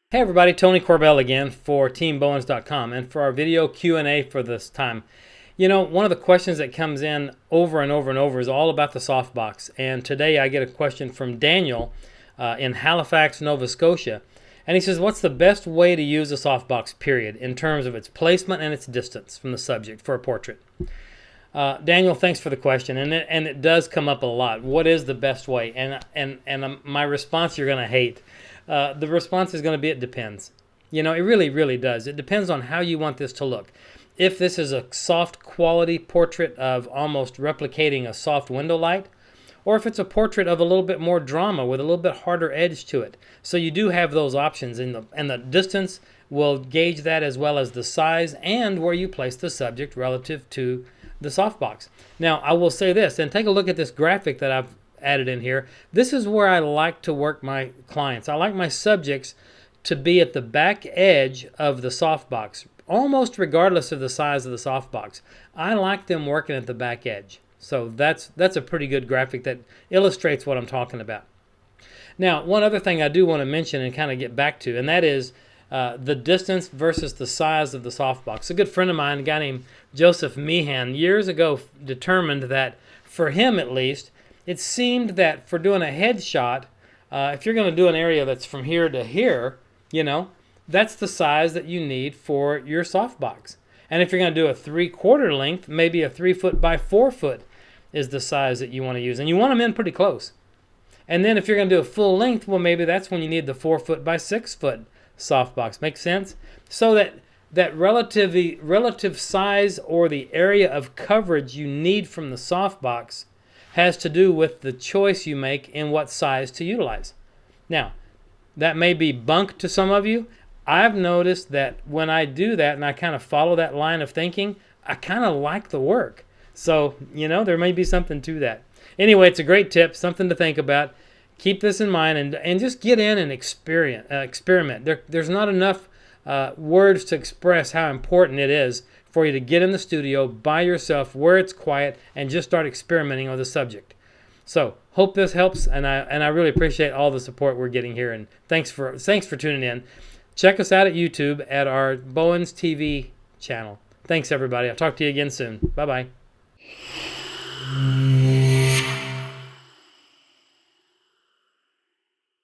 Hey everybody, Tony Corbell again for TeamBowens.com and for our video Q&A for this time. You know, one of the questions that comes in over and over and over is all about the softbox. And today I get a question from Daniel in Halifax, Nova Scotia. And he says, what's the best way to use a softbox, period, in terms of its placement and its distance from the subject for a portrait? Daniel, thanks for the question, and it does come up a lot. What is the best way? And my response you're going to hate. The response is going to be it depends. You know, it really does. It depends on how you want this to look. If this is a soft quality portrait of almost replicating a soft window light, or if it's a portrait of a little bit more drama with a little bit harder edge to it. So you do have those options, and the distance will gauge that, as well as the size and where you place the subject relative to the softbox. Now, I will say this, and take a look at this graphic that I've added in here. This is where I like to work my clients. I like my subjects to be at the back edge of the softbox, almost regardless of the size of the softbox. I like them working at the back edge. So that's a pretty good graphic that illustrates what I'm talking about. Now, one other thing I do want to mention and kind of get back to, and that is the distance versus the size of the softbox. A good friend of mine, a guy named Joseph Meehan, years ago determined that, for him at least, it seemed that for doing a headshot, if you're going to do an area that's from here to here, you know, that's the size that you need for your softbox. And if you're going to do a 3/4 length, maybe a 3 foot by 4 foot is the size that you want to use. And you want them in pretty close. And then if you're going to do a full length, well, maybe that's when you need the 4 foot by 6 foot softbox. Make sense? So that relative size or the area of coverage you need from the softbox has to do with the choice you make in what size to utilize. Now, that may be bunk to some of you. I've noticed that when I do that and I kind of follow that line of thinking, I kind of like the work. So, you know, there may be something to that. Anyway, it's a great tip, something to think about. Keep this in mind and just get in and experiment. There's not enough words to express how important it is for you to get in the studio by yourself where it's quiet and just start experimenting with the subject. So, hope this helps, and I really appreciate all the support we're getting here, and thanks for tuning in. Check us out at YouTube at our Bowens TV channel. Thanks, everybody. I'll talk to you again soon. Bye-bye.